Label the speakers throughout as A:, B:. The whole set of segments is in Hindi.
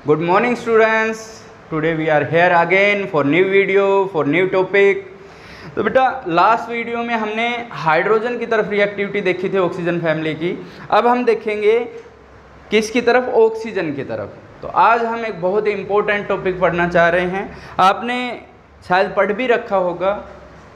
A: Good morning students. Today we are here again for new video, for new topic. तो बेटा लास्ट वीडियो में हमने हाइड्रोजन की तरफ रिएक्टिविटी देखी थी ऑक्सीजन फैमिली की। अब हम देखेंगे किसकी तरफ, ऑक्सीजन की तरफ। तो आज हम एक बहुत ही इम्पोर्टेंट टॉपिक पढ़ना चाह रहे हैं। आपने शायद पढ़ भी रखा होगा,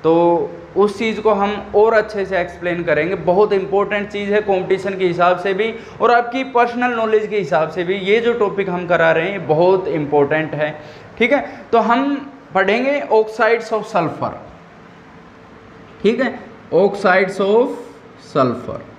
A: तो उस चीज़ को हम और अच्छे से एक्सप्लेन करेंगे। बहुत इंपॉर्टेंट चीज़ है कंपटीशन के हिसाब से भी और आपकी पर्सनल नॉलेज के हिसाब से भी। ये जो टॉपिक हम करा रहे हैं बहुत इंपॉर्टेंट है, ठीक है। तो हम पढ़ेंगे ऑक्साइड्स ऑफ सल्फर, ठीक है, ऑक्साइड्स ऑफ सल्फर।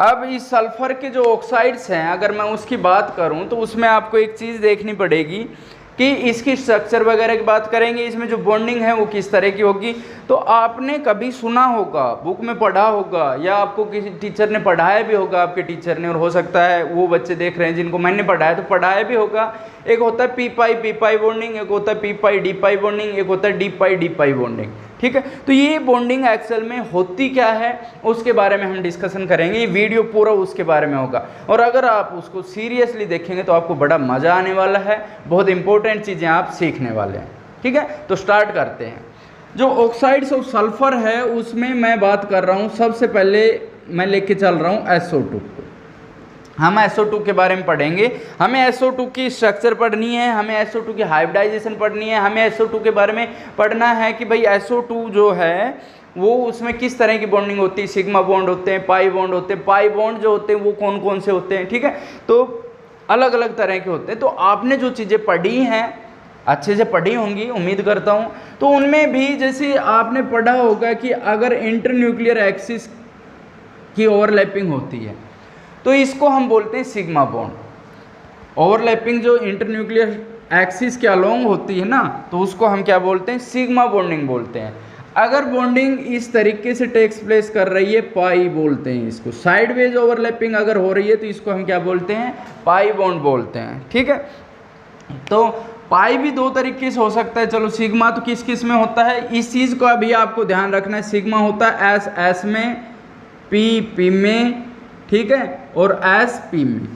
A: अब इस सल्फर के जो ऑक्साइड्स हैं, अगर मैं उसकी बात करूं तो उसमें आपको एक चीज़ देखनी पड़ेगी कि इसकी स्ट्रक्चर वगैरह की बात करेंगे, इसमें जो बॉन्डिंग है वो किस तरह की होगी। तो आपने कभी सुना होगा, बुक में पढ़ा होगा, या आपको किसी टीचर ने पढ़ाया भी होगा, आपके टीचर ने, और हो सकता है वो बच्चे देख रहे हैं जिनको मैंने पढ़ाया तो पढ़ाया भी होगा। एक होता है पी पाई बॉन्डिंग, एक होता है पी पाई बॉन्डिंग, एक होता है डी पाई बॉन्डिंग, ठीक है। तो ये बॉन्डिंग एक्सेल में होती क्या है उसके बारे में हम डिस्कशन करेंगे। ये वीडियो पूरा उसके बारे में होगा, और अगर आप उसको सीरियसली देखेंगे तो आपको बड़ा मज़ा आने वाला है। बहुत इंपॉर्टेंट चीज़ें आप सीखने वाले हैं, ठीक है। तो स्टार्ट करते हैं। जो ऑक्साइड्स ऑफ सल्फर है उसमें मैं बात कर रहा हूँ, सबसे पहले मैं लेके चल रहा हूँ SO2 को। हम SO2 के बारे में पढ़ेंगे। हमें SO2 की स्ट्रक्चर पढ़नी है, हमें SO2 की हाइब्रिडाइजेशन पढ़नी है, हमें SO2 के बारे में पढ़ना है कि भाई SO2 जो है वो उसमें किस तरह की बॉन्डिंग होती है। सिग्मा बॉन्ड होते हैं, पाई बॉन्ड होते हैं, पाई बॉन्ड जो होते हैं वो कौन कौन से होते हैं, ठीक है। तो अलग अलग तरह के होते हैं। तो आपने जो चीज़ें पढ़ी हैं अच्छे से पढ़ी होंगी उम्मीद करता हूँ। तो उनमें भी जैसे आपने पढ़ा होगा कि अगर इंटरन्यूक्लियर एक्सिस की ओवरलैपिंग होती है तो इसको हम बोलते हैं सिग्मा बॉन्ड। ओवरलैपिंग जो इंटरन्यूक्लियर एक्सिस के अलोंग होती है ना, तो उसको हम क्या बोलते हैं, सिग्मा बॉन्डिंग बोलते हैं। अगर बॉन्डिंग इस तरीके से टेक्स प्लेस कर रही है, पाई बोलते हैं इसको। साइडवेज ओवरलैपिंग अगर हो रही है तो इसको हम क्या बोलते हैं, पाई बॉन्ड बोलते हैं, ठीक है। तो पाई भी दो तरीके से हो सकता है। चलो सिग्मा तो किस किस में होता है, इस चीज़ को अभी आपको ध्यान रखना है। सिग्मा होता है एस में, पी में, ठीक है, और एस पी में।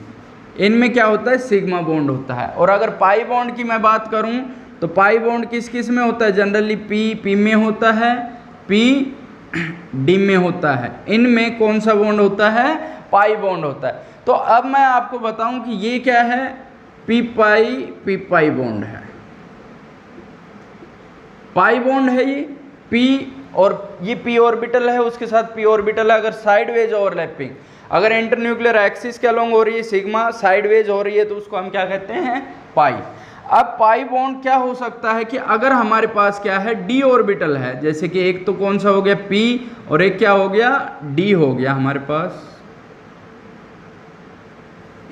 A: इनमें क्या होता है, सिग्मा बॉन्ड होता है। और अगर पाई बॉन्ड की मैं बात करूं तो पाई बॉन्ड किस किस में होता है, जनरली पी में होता है, पी डी में होता है। इनमें कौन सा बॉन्ड होता है, पाई बॉन्ड होता है। तो अब मैं आपको बताऊं कि ये क्या है, पी पाई बॉन्ड है, पाई बॉन्ड है ये पी, और ये पी ऑर्बिटल है, उसके साथ पी ऑर्बिटल है। अगर साइडवेज ओवरलैपिंग, अगर इंटरन्यूक्लियर एक्सिस के अलोंग हो रही है सिग्मा, साइडवेज हो रही है तो उसको हम क्या कहते हैं, पाई। अब पाई बॉन्ड क्या हो सकता है कि अगर हमारे पास क्या है, डी ऑर्बिटल है, जैसे कि एक तो कौन सा हो गया, पी, और एक क्या हो गया, डी हो गया हमारे पास,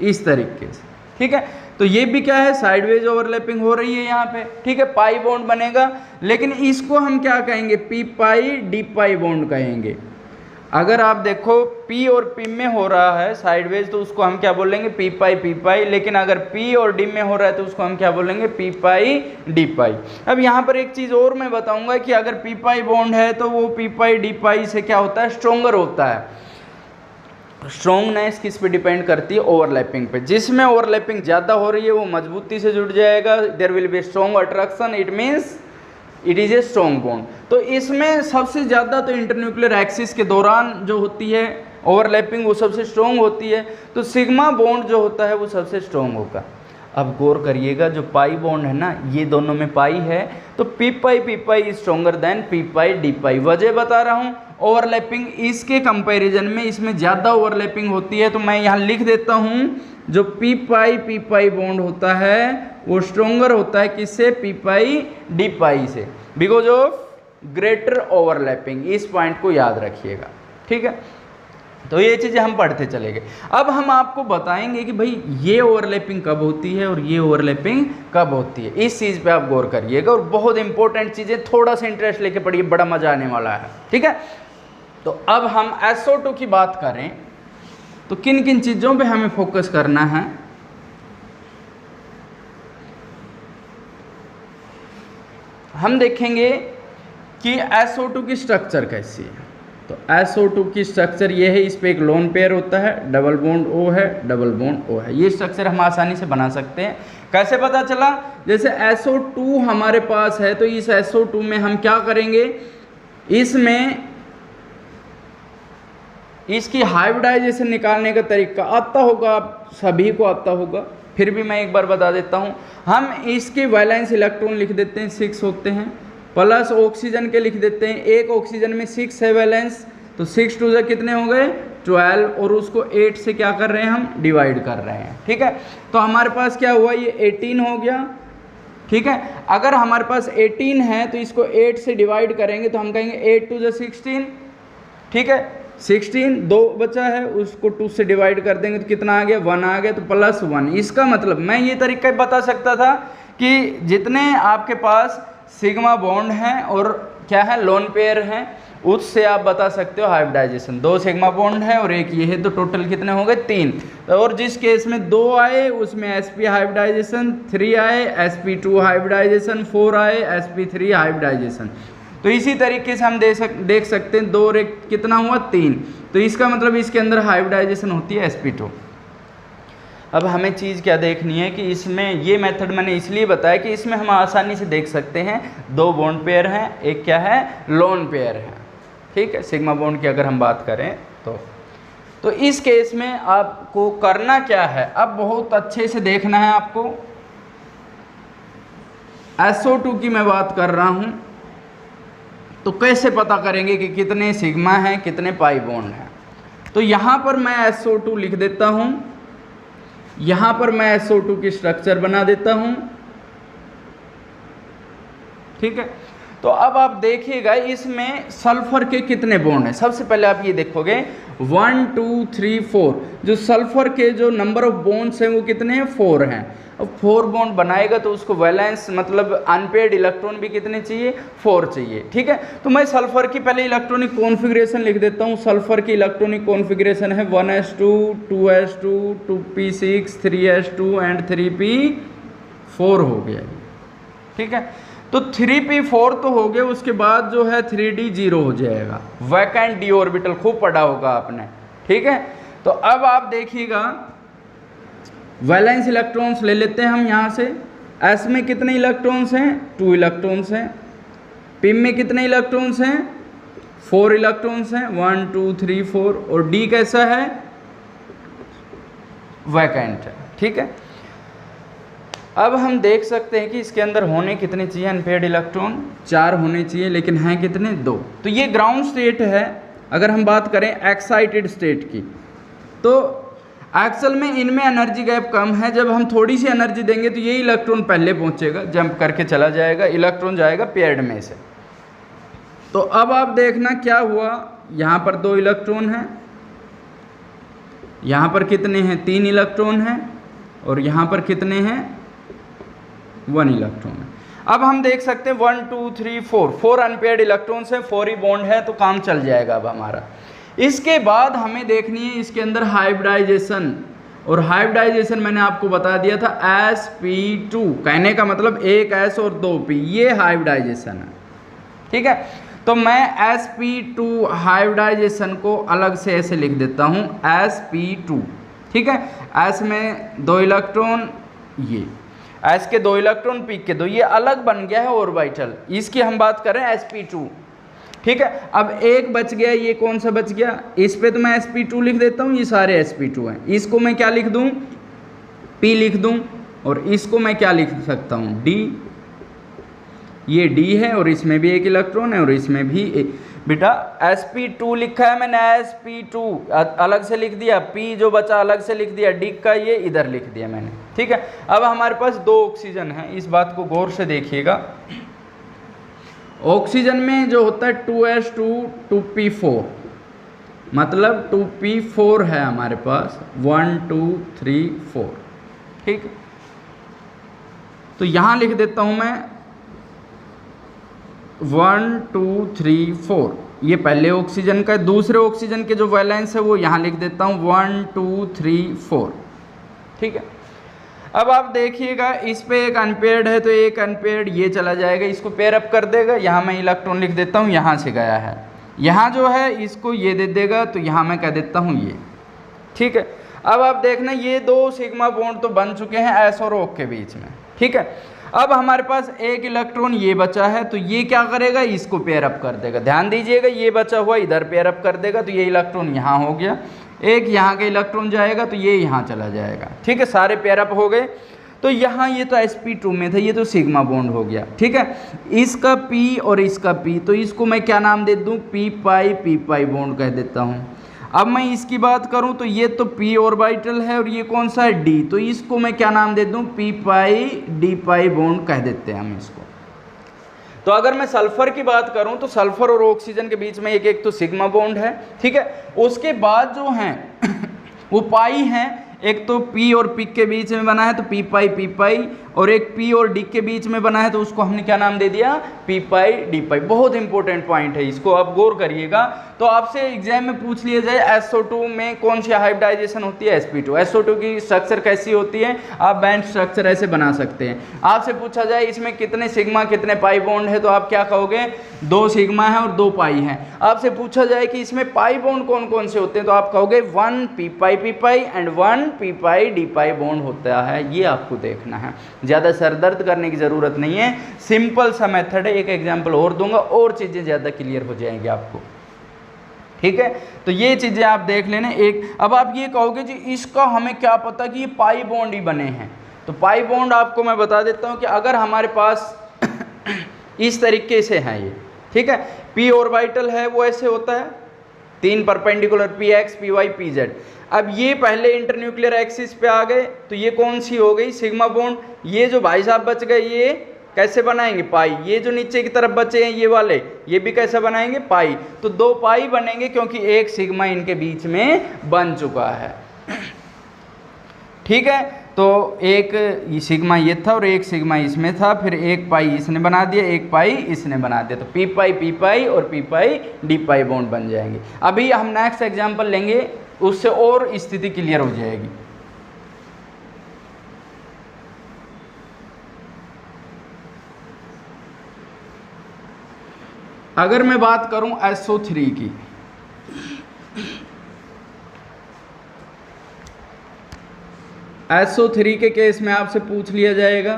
A: इस तरीके से, ठीक है। तो ये भी क्या है, साइडवेज ओवरलैपिंग हो रही है यहाँ पे, ठीक है, पाई बॉन्ड बनेगा। लेकिन इसको हम क्या कहेंगे, P pi D pi bond कहेंगे। अगर आप देखो P और P में हो रहा है साइडवेज तो उसको हम क्या बोलेंगे, पी पाई। लेकिन अगर P और D में हो रहा है तो उसको हम क्या बोलेंगे, पी पाई डी पाई। अब यहाँ पर एक चीज़ और मैं बताऊंगा कि अगर पी पाई बॉन्ड है तो वो पी पाई डी पाई से क्या होता है, स्ट्रोंगर होता है। स्ट्रोंगनेस किस पे डिपेंड करती है, ओवरलैपिंग पे। जिसमें ओवरलैपिंग ज़्यादा हो रही है वो मजबूती से जुड़ जाएगा, there will be strong attraction, it means it is a strong bond. तो इसमें सबसे ज़्यादा तो इंटरन्यूक्लियर एक्सिस के दौरान जो होती है ओवरलैपिंग वो सबसे स्ट्रॉन्ग होती है। तो सिग्मा बॉन्ड जो होता है वो सबसे स्ट्रॉन्ग होगा। अब गौर करिएगा, जो पाई बॉन्ड है ना, ये दोनों में पाई है, तो पी पाई stronger than P pi D पाई। वजह बता रहा हूँ, ओवरलैपिंग इसके कंपैरिजन में इसमें ज़्यादा ओवरलैपिंग होती है। तो मैं यहाँ लिख देता हूँ, जो पी पाई बॉन्ड होता है वो स्ट्रॉन्गर होता है किससे, पी पाई डी पाई से, बिकॉज ऑफ ग्रेटर ओवरलैपिंग। इस पॉइंट को याद रखिएगा, ठीक है। तो ये चीज़ें हम पढ़ते चलेंगे। अब हम आपको बताएंगे कि भाई ये ओवरलैपिंग कब होती है और ये ओवरलैपिंग कब होती है। इस चीज़ पे आप गौर करिएगा, और बहुत इंपॉर्टेंट चीज़ें, थोड़ा सा इंटरेस्ट लेके पढ़िए, बड़ा मजा आने वाला है, ठीक है। तो अब हम SO2 की बात करें तो किन किन चीज़ों पे हमें फोकस करना है। हम देखेंगे कि SO2 की स्ट्रक्चर कैसी है। तो SO2 की स्ट्रक्चर ये है, इस पे एक लोन पेयर होता है, डबल बॉन्ड O है, डबल बॉन्ड O है। ये स्ट्रक्चर हम आसानी से बना सकते हैं। कैसे पता चला? जैसे SO2 हमारे पास है तो इस SO2 में हम क्या करेंगे, इसमें इसकी हाइब्रिडाइजेशन निकालने का तरीका आता होगा, आप सभी को आता होगा, फिर भी मैं एक बार बता देता हूँ। हम इसके वैलेंस इलेक्ट्रॉन लिख देते हैं 6 होते हैं, प्लस ऑक्सीजन के लिख देते हैं, एक ऑक्सीजन में 6 है वैलेंस, तो 6 2 कितने हो गए 12, और उसको 8 से क्या कर रहे हैं हम डिवाइड कर रहे हैं। ठीक है, तो हमारे पास क्या हुआ, ये 18 हो गया। ठीक है, अगर हमारे पास 18 है तो इसको 8 से डिवाइड करेंगे तो हम कहेंगे 8 2 16। ठीक है, 16 2 बचा है, उसको 2 से डिवाइड कर देंगे तो कितना आ गया 1 आ गया, तो +1। इसका मतलब मैं ये तरीका बता सकता था कि जितने आपके पास सिग्मा बॉन्ड हैं और क्या है लोन पेयर हैं, उससे आप बता सकते हो हाइब्रिडाइजेशन। 2 सिग्मा बॉन्ड है और एक ये है, तो टोटल कितने हो गए 3। और जिस केस में 2 आए उसमें sp हाइब्रिडाइजेशन, 3 आए sp2 हाइब्रिडाइजेशन, 4 आए sp3 हाइब्रिडाइजेशन। तो इसी तरीके से हम देख सकते हैं 2 और 1 कितना हुआ 3, तो इसका मतलब इसके अंदर हाइब्रिडाइजेशन होती है sp2। अब हमें चीज़ क्या देखनी है कि इसमें ये मेथड मैंने इसलिए बताया कि इसमें हम आसानी से देख सकते हैं 2 बॉन्ड पेयर हैं, एक क्या है लोन पेयर है। ठीक है, सिग्मा बॉन्ड की अगर हम बात करें तो इस केस में आपको करना क्या है, अब बहुत अच्छे से देखना है आपको। SO2 की मैं बात कर रहा हूं, तो कैसे पता करेंगे कि कितने सिग्मा हैं कितने पाई बॉन्ड हैं। तो यहां पर मैं SO2 लिख देता हूं, यहां पर मैं SO2 की स्ट्रक्चर बना देता हूं। ठीक है, तो अब आप देखिएगा इसमें सल्फर के कितने बॉन्ड हैं। सबसे पहले आप ये देखोगे 1 2 3 4, जो सल्फर के जो नंबर ऑफ बॉन्ड्स हैं वो कितने हैं 4 हैं। अब 4 बॉन्ड बनाएगा तो उसको वैलेंस मतलब अनपेयर्ड इलेक्ट्रॉन भी कितने चाहिए 4 चाहिए। ठीक है, तो मैं सल्फर की पहले इलेक्ट्रॉनिक कॉन्फ़िगरेशन लिख देता हूँ। सल्फर की इलेक्ट्रॉनिक कॉन्फ़िगरेशन है 1s2 2s2 2p6 3s2 and 3p4 हो गया। ठीक है, तो 3p4 तो हो गया, उसके बाद जो है 3d 0 हो जाएगा, वैकेंट d ऑर्बिटल खूब पढ़ा होगा आपने। ठीक है, तो अब आप देखिएगा वैलेंस इलेक्ट्रॉन्स ले लेते हैं हम यहाँ से। s में कितने इलेक्ट्रॉन्स हैं 2 इलेक्ट्रॉन्स हैं, p में कितने इलेक्ट्रॉन्स हैं 4 इलेक्ट्रॉन्स हैं 1 2 3 4, और d कैसा है वैकेंट है। ठीक है, अब हम देख सकते हैं कि इसके अंदर होने कितने चाहिए अनपेयर्ड इलेक्ट्रॉन 4 होने चाहिए, लेकिन हैं कितने 2। तो ये ग्राउंड स्टेट है। अगर हम बात करें एक्साइटेड स्टेट की, तो एक्चुअल में इनमें एनर्जी गैप कम है। जब हम थोड़ी सी एनर्जी देंगे तो ये इलेक्ट्रॉन पहले पहुंचेगा, जंप करके चला जाएगा, इलेक्ट्रॉन जाएगा पेयर्ड में से। तो अब आप देखना क्या हुआ, यहाँ पर 2 इलेक्ट्रॉन हैं, यहाँ पर कितने हैं 3 इलेक्ट्रॉन हैं, और यहाँ पर कितने हैं 1 इलेक्ट्रॉन है। अब हम देख सकते हैं 1 2 3 4 अनपेयर्ड इलेक्ट्रॉन्स हैं, 4 ही बॉन्ड है, तो काम चल जाएगा अब हमारा। इसके बाद हमें देखनी है इसके अंदर हाइब्रिडाइजेशन, और हाइब्रिडाइजेशन मैंने आपको बता दिया था sp2, कहने का मतलब एक s और 2 p, ये हाइब्रिडाइजेशन है। ठीक है, तो मैं sp2 हाइब्रिडाइजेशन को अलग से ऐसे लिख देता हूँ sp2। ठीक है, s में 2 इलेक्ट्रॉन, ये s के 2 इलेक्ट्रॉन p के 2, ये अलग बन गया है ऑर्बिटल, इसकी हम बात कर रहे हैं sp2। ठीक है, अब एक बच गया, ये कौन सा बच गया, इस पे तो मैं sp2 लिख देता हूँ, ये सारे sp2 हैं। इसको मैं क्या लिख दूँ p लिख दूँ, और इसको मैं क्या लिख सकता हूँ d, ये d है और इसमें भी एक इलेक्ट्रॉन है और इसमें भी एक। बेटा sp2 लिखा है मैंने, sp2 अलग से लिख दिया, p जो बचा अलग से लिख दिया, d का ये इधर लिख दिया मैंने। ठीक है, अब हमारे पास 2 ऑक्सीजन है, इस बात को गौर से देखिएगा। ऑक्सीजन में जो होता है 2s2 2p4, मतलब 2p4 है हमारे पास 1 2 3 4। ठीक, तो यहां लिख देता हूं मैं 1 2 3 4, ये पहले ऑक्सीजन का है। दूसरे ऑक्सीजन के जो वैलेंस है वो यहाँ लिख देता हूँ 1 2 3 4। ठीक है, अब आप देखिएगा इस पे एक अनपेयर्ड है तो एक अनपेयर्ड ये चला जाएगा, इसको पेयर अप कर देगा। यहाँ मैं इलेक्ट्रॉन लिख देता हूँ, यहाँ से गया है, यहाँ जो है इसको ये दे देगा, तो यहाँ मैं कह देता हूँ ये, ठीक है। अब आप देखना ये दो सिग्मा बॉन्ड तो बन चुके हैं एस और ओ के बीच में, ठीक है। अब हमारे पास एक इलेक्ट्रॉन ये बचा है, तो ये क्या करेगा, इसको पेयर अप कर देगा। ध्यान दीजिएगा ये बचा हुआ इधर पेयर अप कर देगा, तो ये इलेक्ट्रॉन यहाँ हो गया, एक यहाँ का इलेक्ट्रॉन जाएगा तो ये यहाँ चला जाएगा, ठीक है। सारे पेयर अप हो गए। तो यहाँ ये तो sp2 में था, ये तो सिग्मा बॉन्ड हो गया, ठीक है। इसका p और इसका p, तो इसको मैं क्या नाम दे दूँ, p पाई बॉन्ड कह देता हूँ। अब मैं इसकी बात करूं तो ये तो p ऑर्बिटल है और ये कौन सा है d, तो इसको मैं क्या नाम दे दूं, p पाई d पाई बॉन्ड कह देते हैं हम इसको। तो अगर मैं सल्फर की बात करूं तो सल्फर और ऑक्सीजन के बीच में एक तो सिग्मा बॉन्ड है, ठीक है। उसके बाद जो हैं वो पाई हैं, एक तो p और p के बीच में बना है तो p पाई, और एक p और d के बीच में बना है तो उसको हमने क्या नाम दे दिया, p पाई d पाई। बहुत इंपॉर्टेंट पॉइंट है, इसको आप गौर करिएगा। तो आपसे एग्जाम में पूछ लिया जाए SO2 में कौन सी हाइब्रिडाइजेशन होती है, sp2। SO2 की स्ट्रक्चर कैसी होती है, आप बैंड स्ट्रक्चर ऐसे बना सकते हैं। आपसे पूछा जाए इसमें कितने सिग्मा कितने पाई बॉन्ड है, तो आप क्या कहोगे, 2 सिग्मा है और 2 पाई है। आपसे पूछा जाए कि इसमें पाई बॉन्ड कौन कौन से होते हैं, तो आप कहोगे 1 p pi and 1 p pi d pi bond होता है। ये आपको देखना है, ज़्यादा सरदर्द करने की ज़रूरत नहीं है, सिंपल सा मेथड है। एक एग्जाम्पल और दूंगा और चीज़ें ज़्यादा क्लियर हो जाएंगी आपको, ठीक है। तो ये चीज़ें आप देख लेना एक। अब आप ये कहोगे जी इसका हमें क्या पता कि ये पाई बॉन्ड ही बने हैं, तो पाई बॉन्ड आपको मैं बता देता हूँ कि अगर हमारे पास इस तरीके से है ये, ठीक है, p ऑर्बिटल है वो ऐसे होता है 3 परपेंडिकुलर px py pz। अब ये पहले इंटरन्यूक्लियर एक्सिस पे आ गए तो ये कौन सी हो गई, सिग्मा बॉन्ड। ये जो भाई साहब बच गए ये कैसे बनाएंगे, पाई। ये जो नीचे की तरफ बचे हैं ये वाले, ये भी कैसे बनाएंगे, पाई। तो 2 पाई बनेंगे क्योंकि एक सिग्मा इनके बीच में बन चुका है, ठीक है। तो एक सिग्मा ये था और एक सिग्मा इसमें था, फिर एक पाई इसने बना दिया, एक पाई इसने बना दिया, तो p पाई और p पाई d पाई बॉन्ड बन जाएंगे। अभी हम नेक्स्ट एग्जांपल लेंगे, उससे और स्थिति क्लियर हो जाएगी। अगर मैं बात करूं SO3 की, SO3 के केस में आपसे पूछ लिया जाएगा,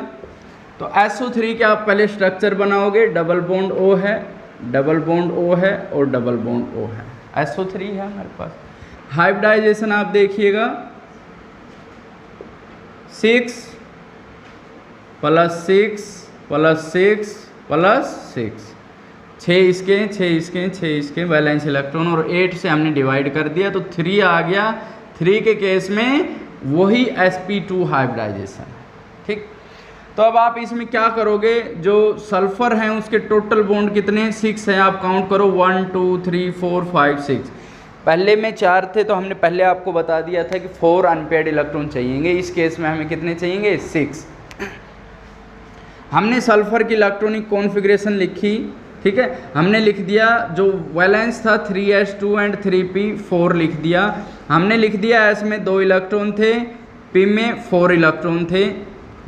A: तो SO3 के आप पहले स्ट्रक्चर बनाओगे, डबल बॉन्ड O है, डबल बॉन्ड O है और डबल बॉन्ड O है, SO3 है हमारे पास। हाइब्रिडाइजेशन आप देखिएगा 6 + 6 + 6 + 6, 6 इसके 6 इसके 6 इसके वैलेंस इलेक्ट्रॉन, और 8 से हमने डिवाइड कर दिया तो 3 आ गया। 3 के केस में वही sp2 हाइब्रिडाइजेशन, ठीक। तो अब आप इसमें क्या करोगे, जो सल्फर हैं उसके टोटल बॉन्ड कितने, 6 हैं, आप काउंट करो 1 2 3 4 5 6। पहले में 4 थे तो हमने पहले आपको बता दिया था कि 4 अनपेयर्ड इलेक्ट्रॉन चाहिएंगे, इस केस में हमें कितने चाहिएंगे, 6। हमने सल्फर की इलेक्ट्रॉनिक कॉन्फ़िगरेशन लिखी, ठीक है। हमने लिख दिया जो वैलेंस था 3s2 एंड 3p4 लिख दिया। हमने लिख दिया s में 2 इलेक्ट्रॉन थे, p में 4 इलेक्ट्रॉन थे,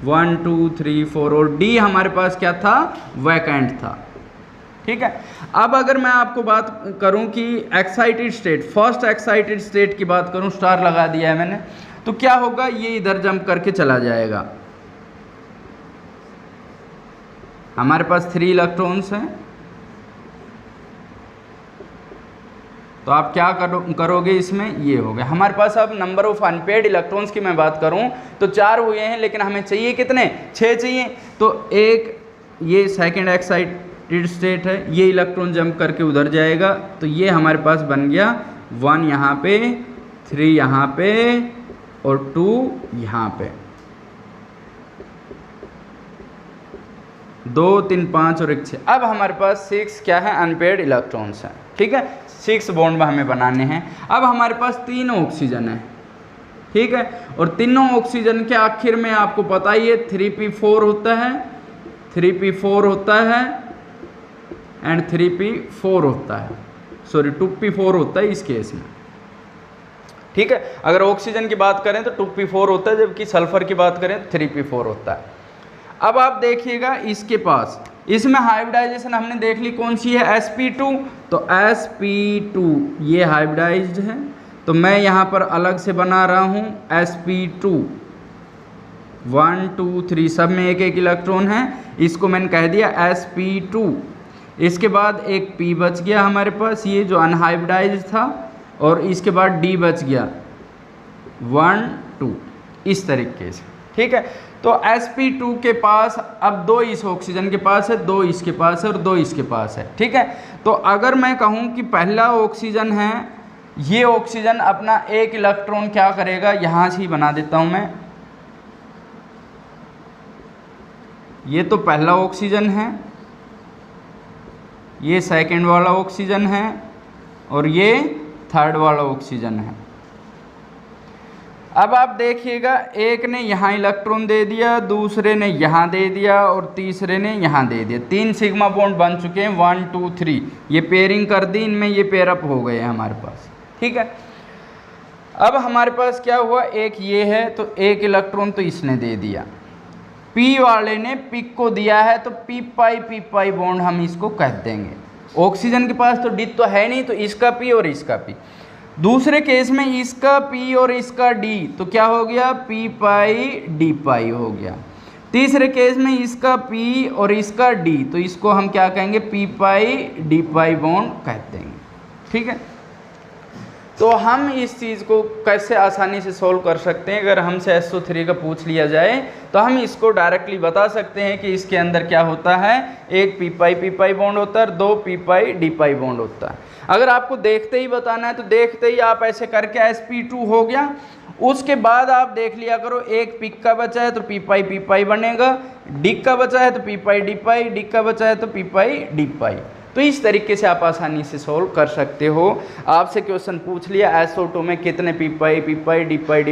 A: 1 2 3 4, और d हमारे पास क्या था, वैकेंट था, ठीक है। अब अगर मैं आपको बात करूं कि excited state, first excited state की बात करूं, स्टार लगा दिया है मैंने, तो क्या होगा, ये इधर जंप करके चला जाएगा। हमारे पास 3 इलेक्ट्रॉन्स हैं, तो आप क्या करोगे इसमें, ये हो गया हमारे पास। अब नंबर ऑफ अनपेयर्ड इलेक्ट्रॉन्स की मैं बात करूं तो 4 हुए हैं, लेकिन हमें चाहिए कितने, 6 चाहिए। तो एक ये सेकंड एक्साइटेड स्टेट है, ये इलेक्ट्रॉन जंप करके उधर जाएगा, तो ये हमारे पास बन गया 1 यहाँ पे, 3 यहाँ पे और 2 यहाँ पे, 2 3 5 और 1 6। अब हमारे पास 6 क्या है, अनपेयर्ड इलेक्ट्रॉन्स हैं, ठीक है। 6 बॉन्ड में हमें बनाने हैं। अब हमारे पास 3 ऑक्सीजन है, ठीक है, और तीनों ऑक्सीजन के आखिर में आपको पता ही है 3p4 होता है, 3p4 होता है एंड 3p4 होता है, सॉरी 2p4 होता है इस केस में, ठीक है। अगर ऑक्सीजन की बात करें तो 2p4 होता है, जबकि सल्फर की बात करें तो 3p4 होता है। अब आप देखिएगा इसके पास, इसमें हाइब्रिडाइजेशन हमने देख ली कौन सी है, sp2, तो sp2 ये हाइब्रिडाइज्ड है, तो मैं यहाँ पर अलग से बना रहा हूँ sp2, 1 2 3 सब में एक एक इलेक्ट्रॉन है, इसको मैंने कह दिया sp2। इसके बाद एक p बच गया हमारे पास, ये जो अनहाइब्रिडाइज्ड था, और इसके बाद d बच गया 1 2 इस तरीके से, ठीक है। तो sp2 के पास अब 2 इस ऑक्सीजन के पास है, 2 इसके पास है और 2 इसके पास है, ठीक है। तो अगर मैं कहूँ कि पहला ऑक्सीजन है, ये ऑक्सीजन अपना एक इलेक्ट्रॉन क्या करेगा, यहाँ से ही बना देता हूँ मैं, ये तो पहला ऑक्सीजन है, ये सेकंड वाला ऑक्सीजन है और ये थर्ड वाला ऑक्सीजन है। अब आप देखिएगा, एक ने यहाँ इलेक्ट्रॉन दे दिया, दूसरे ने यहाँ दे दिया और तीसरे ने यहाँ दे दिया। 3 सिग्मा बॉन्ड बन चुके हैं, 1 2 3, ये पेयरिंग कर दी इनमें, ये पेयरअप हो गए हैं हमारे पास, ठीक है। अब हमारे पास क्या हुआ, एक ये है तो एक इलेक्ट्रॉन तो इसने दे दिया, पी वाले ने पिक को दिया है, तो पी पाई बॉन्ड हम इसको कह देंगे। ऑक्सीजन के पास तो डी तो है नहीं, तो इसका पी और इसका पी। दूसरे केस में इसका पी और इसका डी, तो क्या हो गया, पी पाई डी पाई हो गया। तीसरे केस में इसका पी और इसका डी, तो इसको हम क्या कहेंगे, P pi D pi bond कहते हैं, ठीक है। तो हम इस चीज़ को कैसे आसानी से सोल्व कर सकते हैं, अगर हमसे SO3 का पूछ लिया जाए तो हम इसको डायरेक्टली बता सकते हैं कि इसके अंदर क्या होता है, एक पी पाई बॉन्ड होता है और 2 P pi D pi bond होता है। अगर आपको देखते ही बताना है तो देखते ही आप ऐसे करके sp2 हो गया, उसके बाद आप देख लिया करो, एक पिक का बचा है तो पी पाई बनेगा, डी का बचा है तो पी पाई डी का बचा है तो पी पाई डी पाई। तो इस तरीके से आप आसानी से सोल्व कर सकते हो। आपसे क्वेश्चन पूछ लिया SO2 में कितने P pi D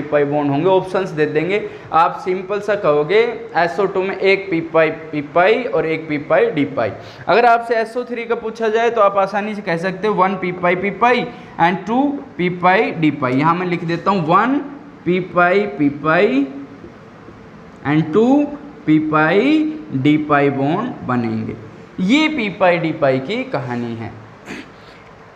A: pi bond होंगे, ऑप्शंस दे देंगे, आप सिंपल सा कहोगे SO2 में एक पी पाई और एक पी पाई डी पाई। अगर आपसे SO3 का पूछा जाए तो आप आसानी से कह सकते हो 1 P pi and 2 P pi D pi. यहाँ मैं लिख देता हूँ 1 P pi and 2 P pi D pi bond बनेंगे। ये पी पाई डी पाई की कहानी है।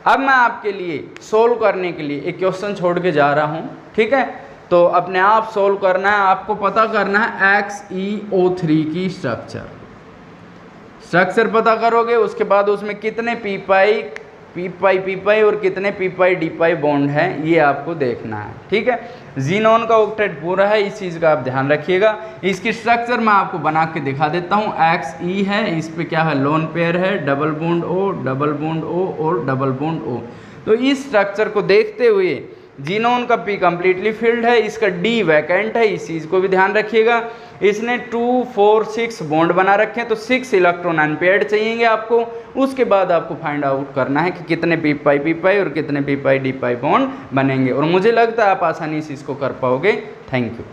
A: अब मैं आपके लिए सोल्व करने के लिए एक क्वेश्चन छोड़ के जा रहा हूँ, ठीक है। तो अपने आप सोल्व करना है, आपको पता करना है XeO3 की स्ट्रक्चर पता करोगे, उसके बाद उसमें कितने पी पाई और कितने P pi D pi bond हैं, ये आपको देखना है, ठीक है। जीनोन का ऑक्टेट पूरा है, इस चीज़ का आप ध्यान रखिएगा। इसकी स्ट्रक्चर मैं आपको बना के दिखा देता हूँ। XE है, इस पे क्या है, लोन पेयर है, डबल बॉन्ड O और डबल बॉन्ड O। तो इस स्ट्रक्चर को देखते हुए जीनोन का P कम्प्लीटली फिल्ड है, इसका D वैकेंट है, इस चीज़ को भी ध्यान रखिएगा। इसने 2 4 6 बॉन्ड बना रखे हैं, तो 6 इलेक्ट्रॉन अनपेयर्ड चाहिए आपको। उसके बाद आपको फाइंड आउट करना है कि कितने पी पाई और कितने P pi D pi bond बनेंगे, और मुझे लगता है आप आसानी से इसको कर पाओगे। Thank you.